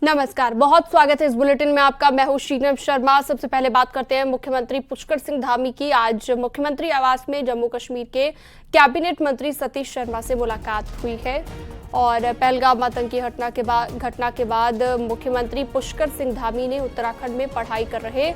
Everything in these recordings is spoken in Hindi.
नमस्कार, बहुत स्वागत है इस बुलेटिन में आपका। मैं हूं शीनम शर्मा। सबसे पहले बात करते हैं मुख्यमंत्री पुष्कर सिंह धामी की। आज मुख्यमंत्री आवास में जम्मू कश्मीर के कैबिनेट मंत्री सतीश शर्मा से मुलाकात हुई है और पहलगाम आतंकी घटना के बाद मुख्यमंत्री पुष्कर सिंह धामी ने उत्तराखंड में पढ़ाई कर रहे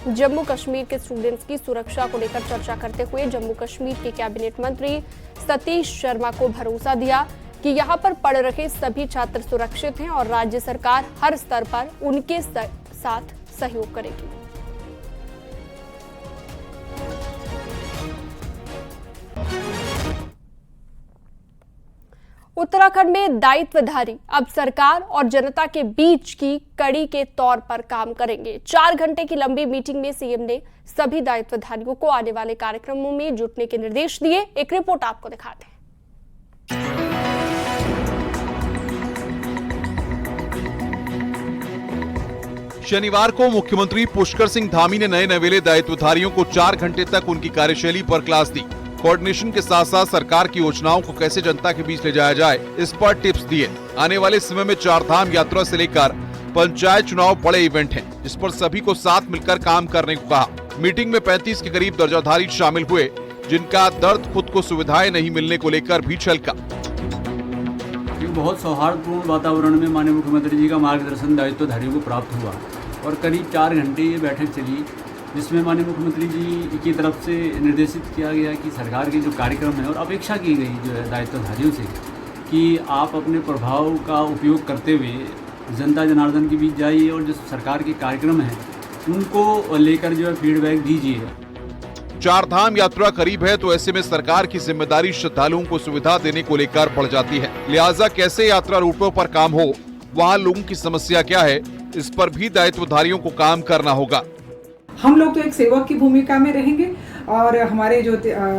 जम्मू कश्मीर के स्टूडेंट्स की सुरक्षा को लेकर चर्चा करते हुए जम्मू कश्मीर के कैबिनेट मंत्री सतीश शर्मा को भरोसा दिया कि यहां पर पढ़ रहे सभी छात्र सुरक्षित हैं और राज्य सरकार हर स्तर पर उनके साथ सहयोग करेगी। उत्तराखंड में दायित्वधारी अब सरकार और जनता के बीच की कड़ी के तौर पर काम करेंगे। 4 घंटे की लंबी मीटिंग में सीएम ने सभी दायित्वधारियों को आने वाले कार्यक्रमों में जुटने के निर्देश दिए। एक रिपोर्ट आपको दिखाते हैं। शनिवार को मुख्यमंत्री पुष्कर सिंह धामी ने नए नवेले दायित्वधारियों को 4 घंटे तक उनकी कार्यशैली पर क्लास दी। कोऑर्डिनेशन के साथ साथ सरकार की योजनाओं को कैसे जनता के बीच ले जाया जाए, इस पर टिप्स दिए। आने वाले समय में 4 धाम यात्रा से लेकर पंचायत चुनाव बड़े इवेंट हैं, जिस पर सभी को साथ मिलकर काम करने को कहा। मीटिंग में 35 के करीब दर्जाधारी शामिल हुए, जिनका दर्द खुद को सुविधाएं नहीं मिलने को लेकर भी छलका। बहुत सौहार्दपूर्ण वातावरण में माननीय मुख्यमंत्री जी का मार्गदर्शन दायित्वधारियों को प्राप्त हुआ और करीब 4 घंटे ये बैठक चली, जिसमें माननीय मुख्यमंत्री जी की तरफ से निर्देशित किया गया कि सरकार के जो कार्यक्रम है और अपेक्षा की गई जो है दायित्वधारियों से कि आप अपने प्रभाव का उपयोग करते हुए जनता जनार्दन के बीच जाइए और जो सरकार के कार्यक्रम हैं उनको लेकर जो है फीडबैक दीजिए। 4 धाम यात्रा करीब है, तो ऐसे में सरकार की जिम्मेदारी श्रद्धालुओं को सुविधा देने को लेकर बढ़ जाती है। लिहाजा कैसे यात्रा रूटों पर काम हो, वहाँ लोगों की समस्या क्या है, इस पर भी दायित्वधारियों को काम करना होगा। हम लोग तो एक सेवक की भूमिका में रहेंगे और हमारे जो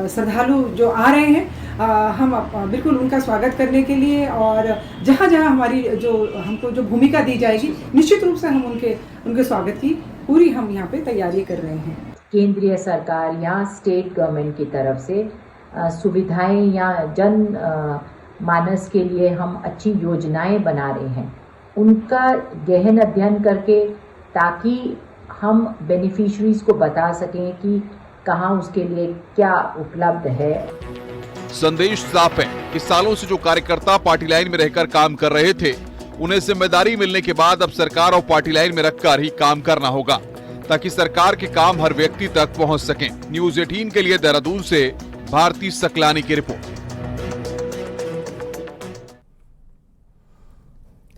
श्रद्धालु जो आ रहे हैं हम बिल्कुल उनका स्वागत करने के लिए और जहाँ जहाँ हमारी जो हमको जो भूमिका दी जाएगी निश्चित रूप से हम उनके स्वागत की पूरी हम यहाँ पे तैयारी कर रहे हैं। केंद्रीय सरकार या स्टेट गवर्नमेंट की तरफ से सुविधाएं या जन मानस के लिए हम अच्छी योजनाएं बना रहे हैं, उनका गहन अध्ययन करके ताकि हम बेनिफिशरीज को बता सकें कि कहां उसके लिए क्या उपलब्ध है। संदेश साफ है कि सालों से जो कार्यकर्ता पार्टी लाइन में रहकर काम कर रहे थे, उन्हें जिम्मेदारी मिलने के बाद अब सरकार और पार्टी लाइन में रखकर ही काम करना होगा, ताकि सरकार के काम हर व्यक्ति तक पहुंच सकें। न्यूज़ 18 के लिए देहरादून से भारती सकलानी की रिपोर्ट।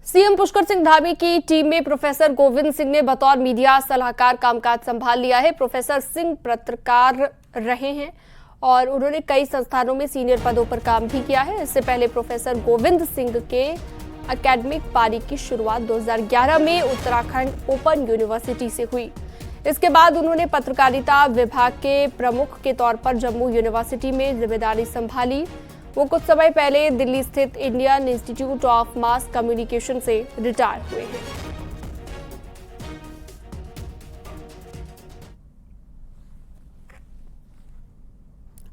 सीएम पुष्कर सिंह धामी की टीम में प्रोफेसर गोविंद सिंह ने बतौर मीडिया सलाहकार कामकाज संभाल लिया है। प्रोफेसर सिंह पत्रकार रहे हैं और उन्होंने कई संस्थानों में सीनियर पदों पर काम भी किया है। इससे पहले प्रोफेसर गोविंद सिंह के एकेडमिक पारी की शुरुआत 2011 में उत्तराखंड ओपन यूनिवर्सिटी से हुई। इसके बाद उन्होंने पत्रकारिता विभाग के प्रमुख के तौर पर जम्मू यूनिवर्सिटी में जिम्मेदारी संभाली। वो कुछ समय पहले दिल्ली स्थित Indian institute of mass communication से रिटायर हुए हैं।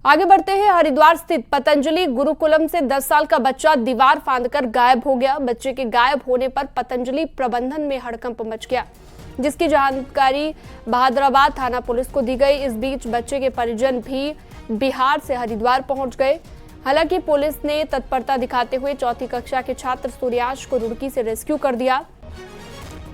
आगे बढ़ते हैं। हरिद्वार स्थित पतंजलि गुरुकुलम से 10 साल का बच्चा दीवार फांदकर गायब हो गया। बच्चे के गायब होने पर पतंजलि प्रबंधन में हड़कंप मच गया, जिसकी जानकारी बहादुराबाद थाना पुलिस को दी गई। इस बीच बच्चे के परिजन भी बिहार से हरिद्वार पहुंच गए। हालांकि पुलिस ने तत्परता दिखाते हुए 4वीं कक्षा के छात्र सूर्याश को रुड़की से रेस्क्यू कर दिया।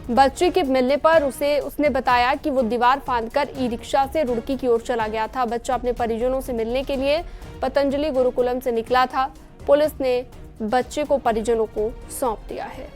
बच्चे के मिलने पर उसने बताया कि वो दीवार फांदकर ई-रिक्शा से रुड़की की ओर चला गया था। बच्चा अपने परिजनों से मिलने के लिए पतंजलि गुरुकुलम से निकला था। पुलिस ने बच्चे को परिजनों को सौंप दिया है।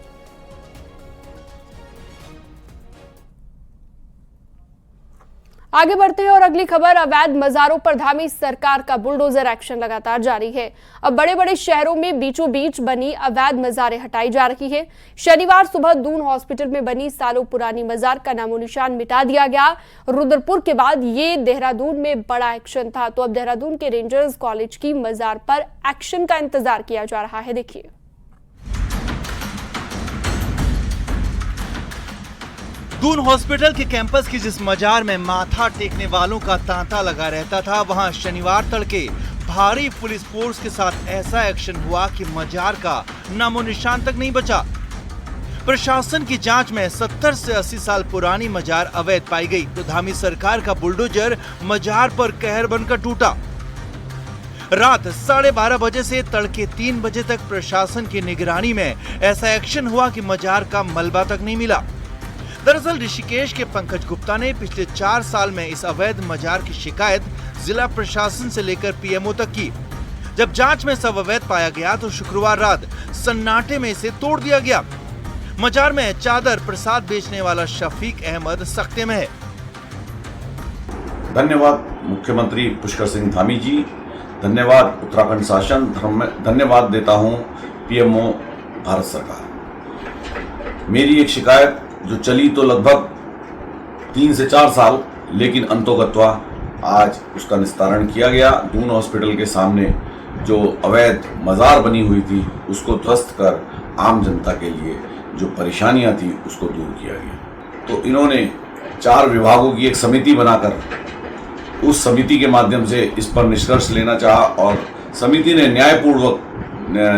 आगे बढ़ते हैं और अगली खबर, अवैध मजारों पर धामी सरकार का बुलडोजर एक्शन लगातार जारी है। अब बड़े बड़े शहरों में बीचों बीच बनी अवैध मजारें हटाई जा रही है। शनिवार सुबह दून हॉस्पिटल में बनी सालों पुरानी मजार का नामो निशान मिटा दिया गया। रुद्रपुर के बाद ये देहरादून में बड़ा एक्शन था, तो अब देहरादून के रेंजर्स कॉलेज की मजार पर एक्शन का इंतजार किया जा रहा है। देखिए, दून हॉस्पिटल के कैंपस की जिस मजार में माथा टेकने वालों का तांता लगा रहता था, वहां शनिवार तड़के भारी पुलिस फोर्स के साथ ऐसा एक्शन हुआ कि मजार का नामो निशान तक नहीं बचा। प्रशासन की जांच में 70 से 80 साल पुरानी मजार अवैध पाई गई तो धामी सरकार का बुलडोजर मजार पर कहर बनकर टूटा। रात 12:30 बजे से तड़के 3 बजे तक प्रशासन की निगरानी में ऐसा एक्शन हुआ कि मजार का मलबा तक नहीं मिला। दरअसल ऋषिकेश के पंकज गुप्ता ने पिछले 4 साल में इस अवैध मजार की शिकायत जिला प्रशासन से लेकर पीएमओ तक की। जब जांच में सब अवैध पाया गया तो शुक्रवार रात सन्नाटे में इसे तोड़ दिया गया। मजार में चादर प्रसाद बेचने वाला शफीक अहमद सख्ते में है। धन्यवाद मुख्यमंत्री पुष्कर सिंह धामी जी, धन्यवाद उत्तराखंड शासन, धन्यवाद देता हूं पीएमओ भारत सरकार। मेरी एक शिकायत जो चली तो लगभग 3 से 4 साल, लेकिन अंतोगत्वा आज उसका निस्तारण किया गया। दून हॉस्पिटल के सामने जो अवैध मजार बनी हुई थी उसको ध्वस्त कर आम जनता के लिए जो परेशानियां थी उसको दूर किया गया। तो इन्होंने 4 विभागों की एक समिति बनाकर उस समिति के माध्यम से इस पर निष्कर्ष लेना चाहा और समिति ने न्यायपूर्वक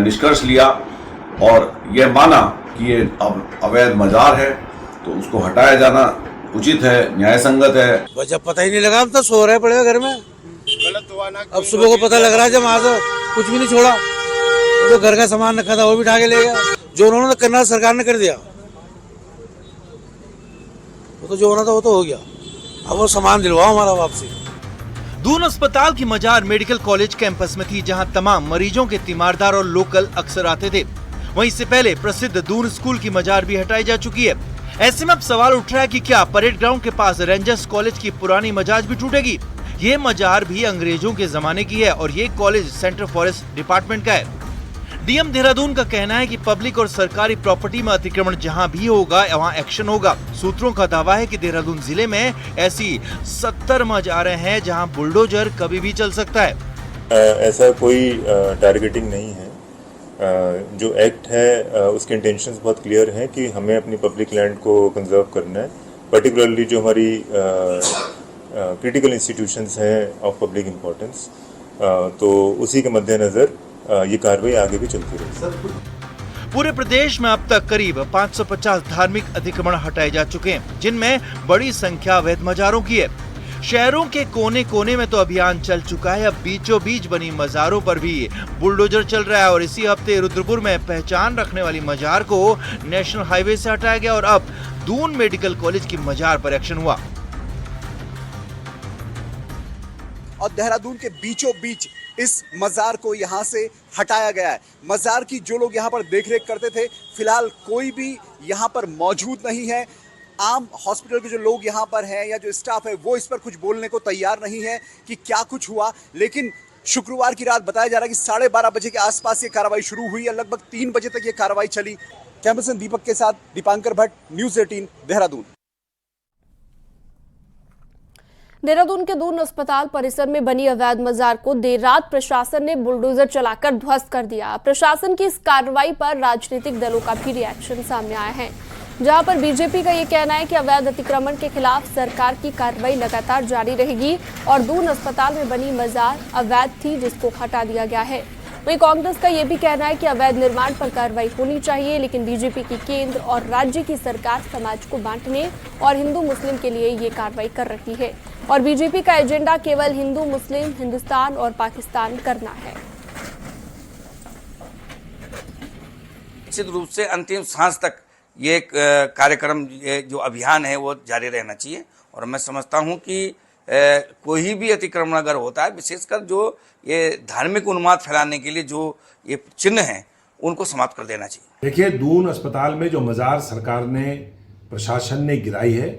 निष्कर्ष लिया और यह माना कि ये अवैध मजार है तो उसको हटाया जाना उचित है, न्याय संगत है। वजह पता ही नहीं लगा, हम तो सो रहे पड़े घर में। गलत हुआ ना, अब सुबह को पता लग रहा है जब वहां से कुछ भी नहीं छोड़ा, तो घर का सामान रखा था वो भी उठा के ले गया। जो उन्होंने करना सरकार ने कर दिया, वो तो जो होना था वो तो हो गया। अब वो सामान दिलवाओ हमारा वापसी। दून अस्पताल की मजार मेडिकल कॉलेज कैंपस में थी जहां तमाम मरीजों के तीमारदार और लोकल अक्सर आते थे। वहीं इससे पहले प्रसिद्ध दून स्कूल की मजार भी हटाई जा चुकी है। ऐसे में अब सवाल उठ रहा है कि क्या परेड ग्राउंड के पास रेंजर्स कॉलेज की पुरानी मजार भी टूटेगी। ये मजार भी अंग्रेजों के जमाने की है और ये कॉलेज सेंट्रल फॉरेस्ट डिपार्टमेंट का है। डीएम देहरादून का कहना है कि पब्लिक और सरकारी प्रॉपर्टी में अतिक्रमण जहां भी होगा वहां एक्शन होगा। सूत्रों का दावा है कि देहरादून जिले में ऐसी 70 मजारें हैं जहां बुलडोजर कभी भी चल सकता है। ऐसा कोई टारगेटिंग नहीं है। जो एक्ट है उसके इंटेंशंस बहुत क्लियर हैं कि हमें अपनी पब्लिक लैंड को कंजर्व करना है, पर्टिकुलरली जो हमारी क्रिटिकल इंस्टीट्यूशंस हैं ऑफ पब्लिक इम्पोर्टेंस, तो उसी के मद्देनज़र ये कार्रवाई आगे भी चलती रहेगी। पूरे प्रदेश में अब तक करीब 550 धार्मिक अतिक्रमण हटाए जा चुके हैं, जिनमें बड़ी संख्या अवैध मजारों की है। शहरों के कोने कोने में तो अभियान चल चुका है। अब बीचों बीच बनी मजारों पर भी बुलडोजर चल रहा है और इसी हफ्ते रुद्रपुर में पहचान रखने वाली मजार को नेशनल हाईवे से हटाया गया और अब दून मेडिकल कॉलेज की मजार पर एक्शन हुआ। और देहरादून के बीचों बीच इस मजार को यहाँ से हटाया गया है। मजार की जो लोग यहाँ पर देखरेख करते थे, फिलहाल कोई भी यहाँ पर मौजूद नहीं है। आम हॉस्पिटल के जो लोग यहाँ पर हैं या जो स्टाफ है वो इस पर कुछ बोलने को तैयार नहीं है कि क्या कुछ हुआ। लेकिन शुक्रवार की रात बताया जा रहा है कि 12:30 बजे के आसपास ये कार्रवाई शुरू हुई है, लगभग 3 बजे तक ये कार्रवाई चली। कैमरामैन दीपक के साथ दीपांकर भट्ट, न्यूज़ 18 देहरादून। देहरादून के दून अस्पताल परिसर में बनी अवैध मजार को देर रात प्रशासन ने बुलडोजर चलाकर ध्वस्त कर दिया। प्रशासन की इस कार्रवाई पर राजनीतिक दलों का भी रिएक्शन सामने आया है, जहां पर बीजेपी का ये कहना है कि अवैध अतिक्रमण के खिलाफ सरकार की कार्रवाई लगातार जारी रहेगी और दून अस्पताल में बनी मजार अवैध थी जिसको हटा दिया गया है। वहीं कांग्रेस का ये भी कहना है कि अवैध निर्माण पर कार्रवाई होनी चाहिए, लेकिन बीजेपी की केंद्र और राज्य की सरकार समाज को बांटने और हिंदू मुस्लिम के लिए ये कार्रवाई कर रही है और बीजेपी का एजेंडा केवल हिंदू मुस्लिम, हिंदुस्तान और पाकिस्तान करना है। निश्चित रूप से अंतिम सांस तक ये कार्यक्रम, ये जो अभियान है वो जारी रहना चाहिए और मैं समझता हूं कि कोई भी अतिक्रमण अगर होता है, विशेषकर जो ये धार्मिक उन्माद फैलाने के लिए जो ये चिन्ह हैं उनको समाप्त कर देना चाहिए। देखिए, दून अस्पताल में जो मजार सरकार ने, प्रशासन ने गिराई है,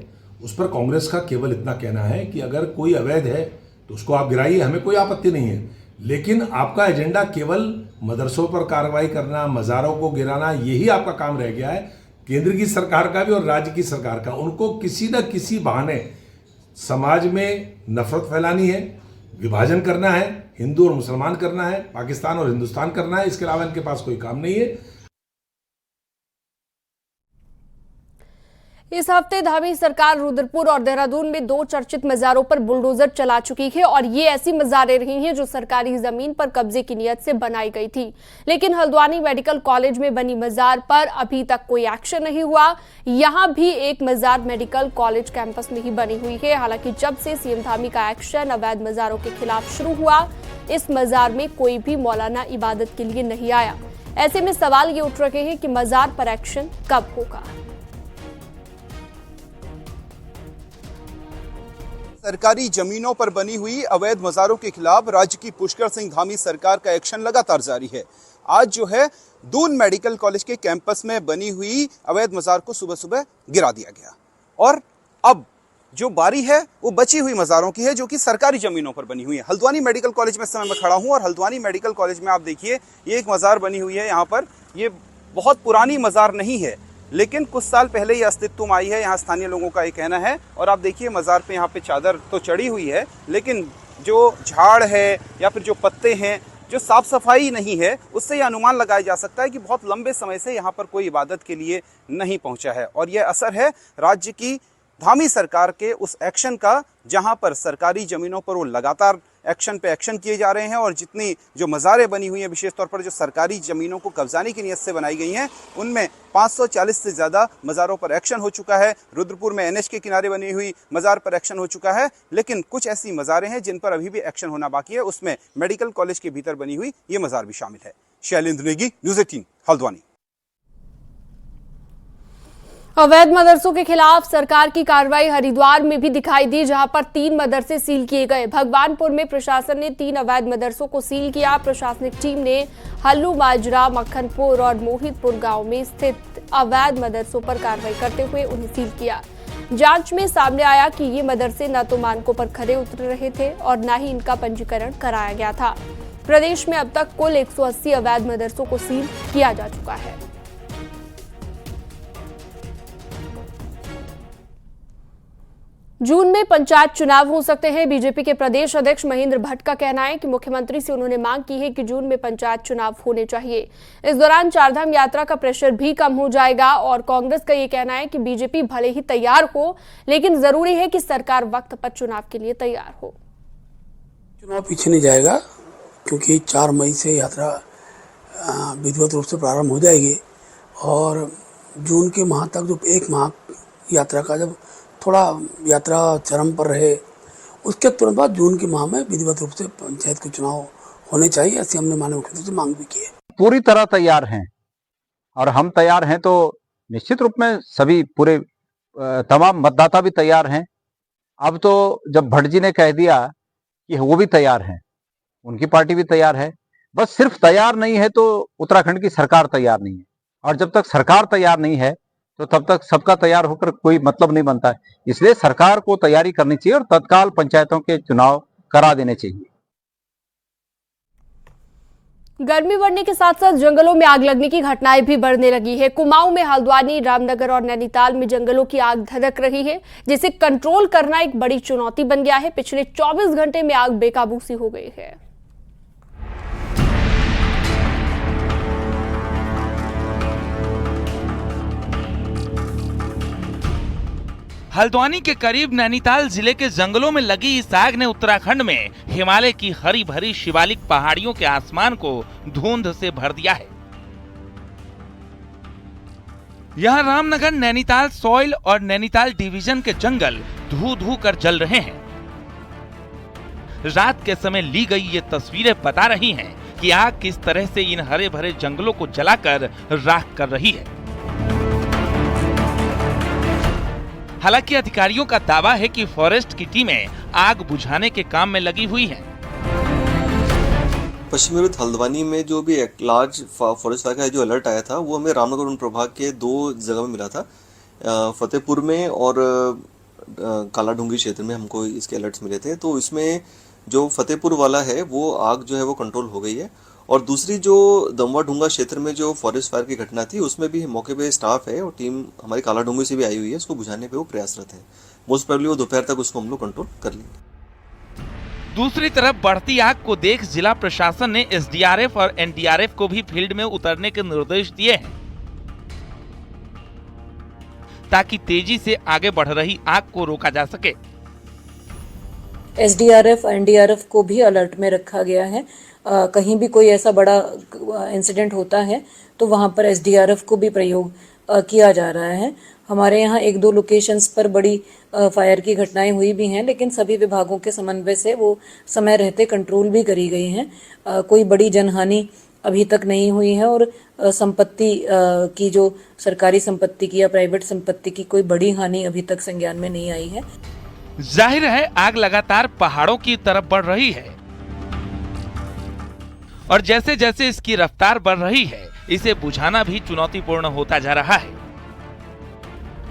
उस पर कांग्रेस का केवल इतना कहना है कि अगर कोई अवैध है तो उसको आप गिराइए, हमें कोई आपत्ति नहीं है, लेकिन आपका एजेंडा केवल मदरसों पर कार्रवाई करना, मजारों को गिराना, यही आपका काम रह गया है। केंद्र की सरकार का भी और राज्य की सरकार का, उनको किसी न किसी बहाने समाज में नफरत फैलानी है, विभाजन करना है, हिंदू और मुसलमान करना है, पाकिस्तान और हिंदुस्तान करना है। इसके अलावा इनके पास कोई काम नहीं है। इस हफ्ते धामी सरकार रुद्रपुर और देहरादून में 2 चर्चित मज़ारों पर बुलडोजर चला चुकी है और ये ऐसी मज़ारें रही हैं जो सरकारी जमीन पर कब्जे की नियत से बनाई गई थी। लेकिन हल्द्वानी मेडिकल कॉलेज में बनी मज़ार पर अभी तक कोई एक्शन नहीं हुआ। यहां भी एक मज़ार मेडिकल कॉलेज कैंपस में ही बनी हुई है। हालांकि जब से सीएम धामी का एक्शन अवैध मज़ारों के खिलाफ शुरू हुआ, इस मज़ार में कोई भी मौलाना इबादत के लिए नहीं आया। ऐसे में सवाल ये उठ रहे हैं कि मज़ार पर एक्शन कब होगा। सरकारी जमीनों पर बनी हुई अवैध मज़ारों के खिलाफ राज्य की पुष्कर सिंह धामी सरकार का एक्शन लगातार जारी है। आज जो है दून मेडिकल कॉलेज के कैंपस में बनी हुई अवैध मज़ार को सुबह सुबह गिरा दिया गया और अब जो बारी है वो बची हुई मज़ारों की है जो कि सरकारी जमीनों पर बनी हुई है। हल्द्वानी मेडिकल कॉलेज में इस समय मैं खड़ा हूं और हल्द्वानी मेडिकल कॉलेज में आप देखिए ये एक मज़ार बनी हुई है। यहाँ पर ये बहुत पुरानी मज़ार नहीं है, लेकिन कुछ साल पहले ये अस्तित्व में आई है, यहाँ स्थानीय लोगों का ये कहना है। और आप देखिए मज़ार पे यहाँ पे चादर तो चढ़ी हुई है, लेकिन जो झाड़ है या फिर जो पत्ते हैं, जो साफ सफाई नहीं है, उससे यह अनुमान लगाया जा सकता है कि बहुत लंबे समय से यहाँ पर कोई इबादत के लिए नहीं पहुँचा है। और यह असर है राज्य की धामी सरकार के उस एक्शन का, जहाँ पर सरकारी ज़मीनों पर वो लगातार एक्शन पे एक्शन किए जा रहे हैं और जितनी जो मज़ारें बनी हुई हैं, विशेष तौर पर जो सरकारी ज़मीनों को कब्जाने की नीयत से बनाई गई हैं, उनमें 540 से ज़्यादा मज़ारों पर एक्शन हो चुका है। रुद्रपुर में एनएच के किनारे बनी हुई मज़ार पर एक्शन हो चुका है, लेकिन कुछ ऐसी मज़ारें हैं जिन पर अभी भी एक्शन होना बाकी है। उसमें मेडिकल कॉलेज के भीतर बनी हुई ये मज़ार भी शामिल है। शैलेंद्र नेगी, न्यूज़ 18, हल्द्वानी। अवैध मदरसों के खिलाफ सरकार की कार्रवाई हरिद्वार में भी दिखाई दी, जहां पर 3 मदरसे सील किए गए। भगवानपुर में प्रशासन ने 3 अवैध मदरसों को सील किया। प्रशासनिक टीम ने हल्लू माजरा, मक्खनपुर और मोहितपुर गांव में स्थित अवैध मदरसों पर कार्रवाई करते हुए उन्हें सील किया। जांच में सामने आया कि ये मदरसे न तो मानकों पर खरे उतर रहे थे और न ही इनका पंजीकरण कराया गया था। प्रदेश में अब तक कुल 180 अवैध मदरसों को सील किया जा चुका है। जून में पंचायत चुनाव हो सकते हैं। बीजेपी के प्रदेश अध्यक्ष महेंद्र भट्ट का कहना है कि मुख्यमंत्री से उन्होंने मांग की है कि जून में पंचायत चुनाव होने चाहिए। इस दौरान चारधाम यात्रा का प्रेशर भी कम हो जाएगा और कांग्रेस का ये कहना है कि बीजेपी भले ही तैयार हो, लेकिन जरूरी है कि सरकार वक्त पर चुनाव के लिए तैयार हो। चुनाव पीछे नहीं जाएगा क्योंकि 4 मई से यात्रा विधिवत रूप से प्रारंभ हो जाएगी और जून के माह तक जो 1 माह यात्रा का जब थोड़ा यात्रा चरम पर रहे, उसके तुरंत बाद जून के माह में विधिवत रूप से पंचायत के चुनाव होने चाहिए। ऐसी हमने माननीय मुख्यमंत्री से मांग भी की है। पूरी तरह तैयार हैं और हम तैयार हैं तो निश्चित रूप में सभी पूरे तमाम मतदाता भी तैयार हैं। अब तो जब भट्ट जी ने कह दिया कि वो भी तैयार हैं, उनकी पार्टी भी तैयार है, बस सिर्फ तैयार नहीं है तो उत्तराखंड की सरकार तैयार नहीं है। और जब तक सरकार तैयार नहीं है तो तब तक सबका तैयार होकर कोई मतलब नहीं बनता है। इसलिए सरकार को तैयारी करनी चाहिए और तत्काल पंचायतों के चुनाव करा देने चाहिए। गर्मी बढ़ने के साथ साथ जंगलों में आग लगने की घटनाएं भी बढ़ने लगी है। कुमाऊं में, हल्द्वानी, रामनगर और नैनीताल में जंगलों की आग धधक रही है, जिसे कंट्रोल करना एक बड़ी चुनौती बन गया है। पिछले 24 घंटे में आग बेकाबू सी हो गई है। हल्द्वानी के करीब नैनीताल जिले के जंगलों में लगी इस आग ने उत्तराखंड में हिमालय की हरी भरी शिवालिक पहाड़ियों के आसमान को धुंध से भर दिया है। यहाँ रामनगर, नैनीताल सॉइल और नैनीताल डिवीजन के जंगल धू धू कर जल रहे हैं। रात के समय ली गई ये तस्वीरें बता रही हैं कि आग किस तरह से इन हरे भरे जंगलों को जलाकर राख कर रही है। हालांकि अधिकारियों का दावा है कि फॉरेस्ट की टीमें आग बुझाने के काम में लगी हुई हैं। पश्चिमी हल्द्वानी में जो भी एक लार्ज फॉरेस्ट फायर का जो अलर्ट आया था वो हमें रामनगर वन प्रभाग के 2 जगह में मिला था, फतेहपुर में और काला डूंगरी क्षेत्र में हमको इसके अलर्ट्स मिले थे। तो इसमें जो फतेहपुर वाला है वो आग जो है वो कंट्रोल हो गई है और दूसरी जो दमवा ढूंगा क्षेत्र में जो फॉरेस्ट फायर की घटना थी उसमें भी मौके पे स्टाफ है और टीम हमारी काला डूंगी से भी आई हुई है, उसको बुझाने पे वो प्रयासरत है। मोस्ट प्रोबेबली वो दोपहर तक उसको हम लोग कंट्रोल कर लेंगे। दूसरी तरफ बढ़ती आग को देख जिला प्रशासन ने एसडीआरएफ और एनडीआरएफ को भी फील्ड में उतरने के निर्देश दिए हैं। ताकि तेजी से आगे बढ़ रही आग को रोका जा सके। SDRF, NDRF को भी अलर्ट में रखा गया है। कहीं भी कोई ऐसा बड़ा इंसिडेंट होता है तो वहां पर SDRF को भी प्रयोग किया जा रहा है। हमारे यहाँ 1-2 लोकेशंस पर बड़ी फायर की घटनाएं हुई भी हैं, लेकिन सभी विभागों के समन्वय से वो समय रहते कंट्रोल भी करी गई हैं। कोई बड़ी जनहानि अभी तक नहीं हुई है और संपत्ति की, जो सरकारी संपत्ति की या प्राइवेट संपत्ति की, कोई बड़ी हानि अभी तक संज्ञान में नहीं आई है। जाहिर है आग लगातार पहाड़ों की तरफ बढ़ रही है और जैसे जैसे इसकी रफ्तार बढ़ रही है, इसे बुझाना भी चुनौतीपूर्ण होता जा रहा है।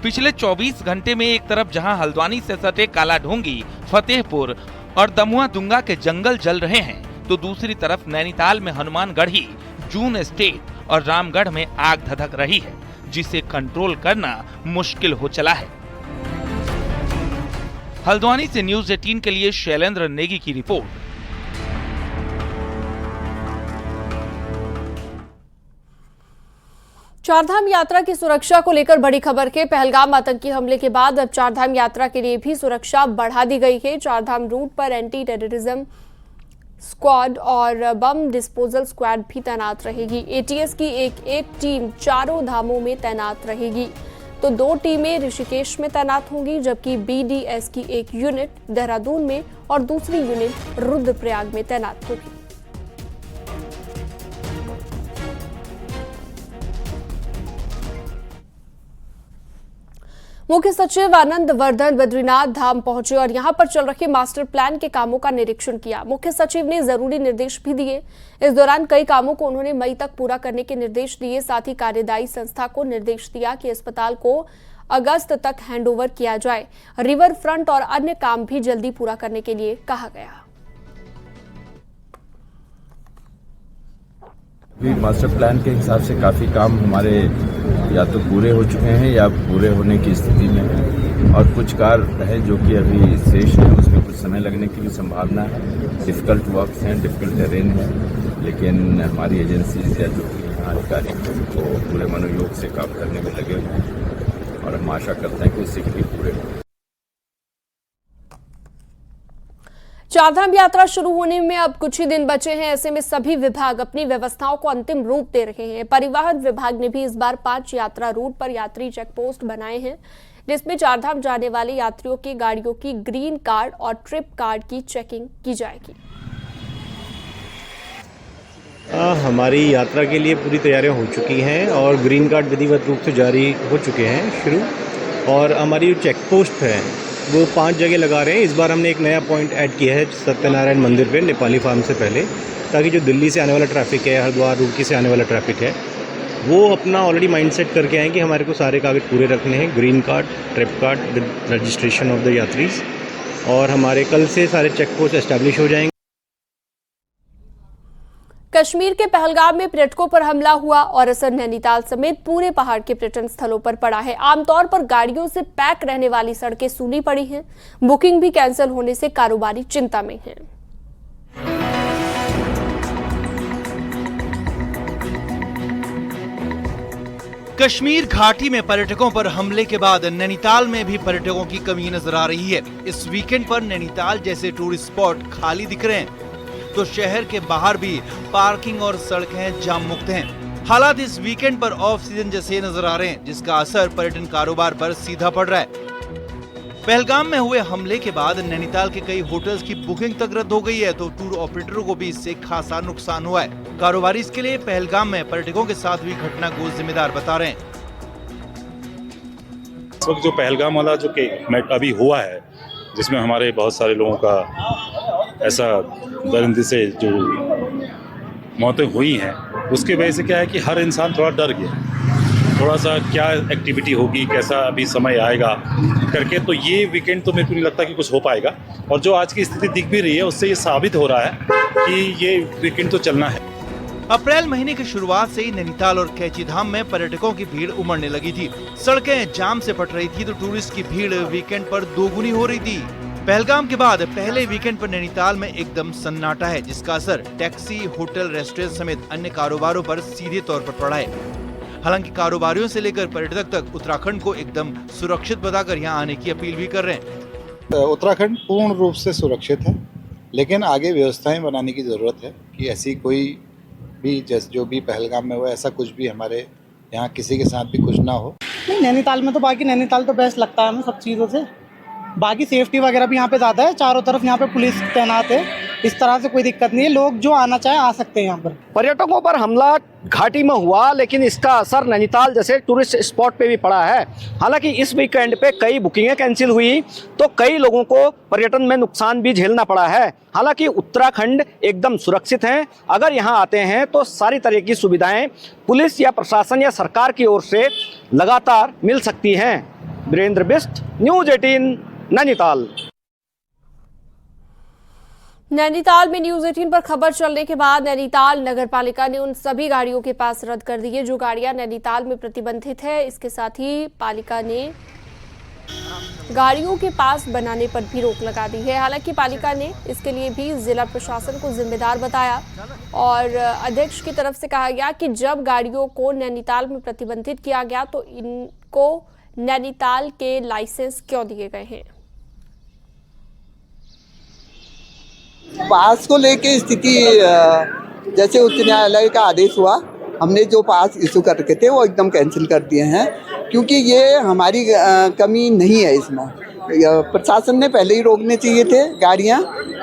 पिछले 24 घंटे में एक तरफ जहां हल्द्वानी से सटे कालाढूंगी, फतेहपुर और दमुआ दुंगा के जंगल जल रहे हैं, तो दूसरी तरफ नैनीताल में हनुमानगढ़ी, जून एस्टेट और रामगढ़ में आग धधक रही है, जिसे कंट्रोल करना मुश्किल हो चला है। हल्द्वानी से न्यूज़ 18 के लिए शैलेंद्र नेगी की रिपोर्ट। चारधाम यात्रा की सुरक्षा को लेकर बड़ी खबर के पहलगाम आतंकी हमले के बाद अब चारधाम यात्रा के लिए भी सुरक्षा बढ़ा दी गई है। चारधाम रूट पर एंटी टेररिज्म स्क्वाड और बम डिस्पोजल स्क्वाड भी तैनात रहेगी। ATS की एक टीम चारों धामों में तैनात रहेगी, तो 2 टीमें ऋषिकेश में तैनात होंगी, जबकि BDS की एक यूनिट देहरादून में और दूसरी यूनिट रुद्रप्रयाग में तैनात होगी। मुख्य सचिव आनंद वर्धन बद्रीनाथ धाम पहुंचे और यहां पर चल रहे मास्टर प्लान के कामों का निरीक्षण किया। मुख्य सचिव ने जरूरी निर्देश भी दिए। इस दौरान कई कामों को उन्होंने मई तक पूरा करने के निर्देश दिए। साथ ही कार्यदायी संस्था को निर्देश दिया कि अस्पताल को अगस्त तक हैंडओवर किया जाए। रिवर फ्रंट और अन्य काम भी जल्दी पूरा करने के लिए कहा गया। मास्टर प्लान के हिसाब से काफ़ी काम हमारे या तो पूरे हो चुके हैं या पूरे होने की स्थिति में है, और कुछ कार्य है जो कि अभी शेष है, उसमें कुछ समय लगने की भी संभावना है। डिफिकल्ट वर्क्स हैं, डिफिकल्ट टेरेन है, लेकिन हमारी एजेंसीज या जो कि यहाँ अधिकारी हैं वो पूरे मनोयोग से काम करने में लगे हुए हैं और हम आशा करते हैं कि उससे भी पूरे हों। चारधाम यात्रा शुरू होने में अब कुछ ही दिन बचे हैं। ऐसे में सभी विभाग अपनी व्यवस्थाओं को अंतिम रूप दे रहे हैं। परिवहन विभाग ने भी इस बार 5 यात्रा रूट पर यात्री चेक पोस्ट बनाए हैं, जिसमें चारधाम जाने वाले यात्रियों की गाड़ियों की ग्रीन कार्ड और ट्रिप कार्ड की चेकिंग की जाएगी। हमारी यात्रा के लिए पूरी तैयारियां हो चुकी हैं और ग्रीन कार्ड विधिवत रूप से जारी हो चुके हैं शुरू, और हमारी चेक पोस्ट है वो 5 जगह लगा रहे हैं। इस बार हमने एक नया पॉइंट ऐड किया है सत्यनारायण मंदिर पे, नेपाली फार्म से पहले, ताकि जो दिल्ली से आने वाला ट्रैफिक है, हरिद्वार रुड़की से आने वाला ट्रैफिक है, वो अपना ऑलरेडी माइंडसेट करके आए कि हमारे को सारे कागज पूरे रखने हैं, green card, trip card with registration of the यात्रीज, और हमारे कल से सारे चेक पोस्ट एस्टैब्लिश हो जाएंगे। कश्मीर के पहलगाम में पर्यटकों पर हमला हुआ और असर नैनीताल समेत पूरे पहाड़ के पर्यटन स्थलों पर पड़ा है। आमतौर पर गाड़ियों से पैक रहने वाली सड़कें सूनी पड़ी हैं। बुकिंग भी कैंसिल होने से कारोबारी चिंता में हैं। कश्मीर घाटी में पर्यटकों पर हमले के बाद नैनीताल में भी पर्यटकों की कमी नजर आ रही है। इस वीकेंड पर नैनीताल जैसे टूरिस्ट स्पॉट खाली दिख रहे हैं, तो शहर के बाहर भी पार्किंग और सड़कें जाम मुक्त हैं। हालात इस वीकेंड पर ऑफ सीजन जैसे नजर आ रहे हैं, जिसका असर पर्यटन कारोबार पर सीधा पड़ रहा है। पहलगाम में हुए हमले के बाद नैनीताल के कई होटल्स की बुकिंग तक रद्द हो गई है, तो टूर ऑपरेटरों को भी इससे खासा नुकसान हुआ है। कारोबारी इसके लिए पहलगाम में पर्यटकों के साथ हुई घटना को जिम्मेदार बता रहे हैं। इस वक्त जो पहलगाम वाला जो अभी हुआ है, जिसमें हमारे बहुत सारे लोगों का ऐसा दरिंदे से जो मौतें हुई हैं, उसकी वजह से क्या है कि हर इंसान थोड़ा डर गया, थोड़ा सा क्या एक्टिविटी होगी, कैसा अभी समय आएगा करके। तो ये वीकेंड तो मेरे को नहीं लगता कि कुछ हो पाएगा, और जो आज की स्थिति दिख भी रही है उससे ये साबित हो रहा है कि ये वीकेंड तो चलना है। अप्रैल महीने की शुरुआत से ही नैनीताल और कैचीधाम में पर्यटकों की भीड़ उमड़ने लगी थी। सड़कें जाम से पट रही थी, तो टूरिस्ट की भीड़ वीकेंड पर दोगुनी हो रही थी। पहलगाम के बाद पहले वीकेंड पर नैनीताल में एकदम सन्नाटा है, जिसका असर टैक्सी, होटल, रेस्टोरेंट समेत अन्य कारोबारों पर सीधे तौर पर पड़ा है। हालांकि कारोबारियों से लेकर पर्यटक तक उत्तराखंड को एकदम सुरक्षित बताकर यहाँ आने की अपील भी कर रहे हैं। उत्तराखंड पूर्ण रूप से सुरक्षित है, लेकिन आगे व्यवस्थाएं बनाने की जरूरत है कि ऐसी कोई भी जो भी पहलगाम में हुआ ऐसा कुछ भी हमारे यहाँ किसी के साथ भी कुछ ना हो। नहीं, नैनीताल में तो बाकी नैनीताल तो बेस्ट लगता है हमें सब चीज़ों से। बाकी सेफ्टी वगैरह भी यहाँ पे ज़्यादा है, चारों तरफ यहाँ पे पुलिस तैनात है, इस तरह से कोई दिक्कत नहीं है। लोग जो आना चाहे आ सकते हैं यहाँ पर। पर्यटकों पर हमला घाटी में हुआ, लेकिन इसका असर नैनीताल जैसे टूरिस्ट स्पॉट पे भी पड़ा है। हालांकि इस वीकेंड पे कई बुकिंगें कैंसिल हुई तो कई लोगों को पर्यटन में नुकसान भी झेलना पड़ा है। हालांकि उत्तराखंड एकदम सुरक्षित है। अगर यहाँ आते हैं तो सारी तरह की सुविधाएं पुलिस या प्रशासन या सरकार की ओर से लगातार मिल सकती हैं। वीरेंद्र बिष्ट, न्यूज़ 18 नैनीताल। नैनीताल में न्यूज़ 18 पर खबर चलने के बाद नैनीताल नगरपालिका ने उन सभी गाड़ियों के पास रद्द कर दी है जो गाड़ियां नैनीताल में प्रतिबंधित है। इसके साथ ही पालिका ने गाड़ियों के पास बनाने पर भी रोक लगा दी है। हालांकि पालिका ने इसके लिए भी जिला प्रशासन को जिम्मेदार बताया और अध्यक्ष की तरफ से कहा गया कि जब गाड़ियों को नैनीताल में प्रतिबंधित किया गया तो इनको नैनीताल के लाइसेंस क्यों दिए गए हैं। पास को लेके स्थिति जैसे उच्च न्यायालय का आदेश हुआ, हमने जो पास इशू कर रखे थे वो एकदम कैंसिल कर दिए हैं, क्योंकि ये हमारी कमी नहीं है। इसमें प्रशासन ने पहले ही रोकने चाहिए थे गाड़ियाँ।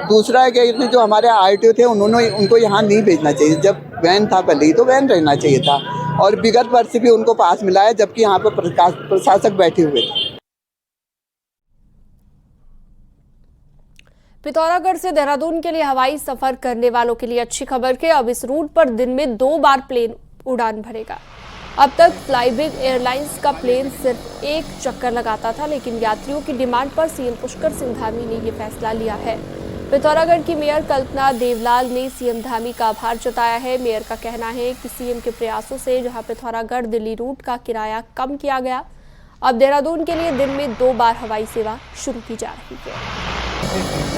दूसरा है कि जो हमारे आरटीओ थे उनको यहाँ नहीं भेजना चाहिए। जब वैन था पहले ही तो वैन रहना चाहिए था, और बिगड़ वर्ष भी उनको पास मिला है, जबकि यहाँ पर प्रशासक बैठे हुए थे। पिथौरागढ़ से देहरादून के लिए हवाई सफर करने वालों के लिए अच्छी खबर के अब इस रूट पर दिन में 2 बार प्लेन उड़ान भरेगा। अब तक फ्लाईबिग एयरलाइंस का प्लेन सिर्फ 1 चक्कर लगाता था, लेकिन यात्रियों की डिमांड पर सीएम पुष्कर सिंह धामी ने ये फैसला लिया है। पिथौरागढ़ की मेयर कल्पना देवलाल ने सीएम धामी का आभार जताया है। मेयर का कहना है कि सीएम के प्रयासों से जहां पिथौरागढ़ दिल्ली रूट का किराया कम किया गया, अब देहरादून के लिए दिन में 2 बार हवाई सेवा शुरू की जा रही है।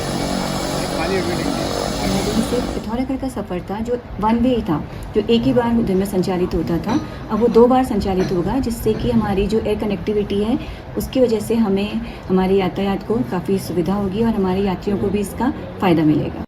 से पिथौरागढ़ का सफ़र था जो 1 वे था, जो एक ही बार दिन में संचालित होता था, अब वो 2 बार संचालित होगा, जिससे कि हमारी जो एयर कनेक्टिविटी है उसकी वजह से हमें हमारे यातायात को काफ़ी सुविधा होगी और हमारे यात्रियों को भी इसका फ़ायदा मिलेगा।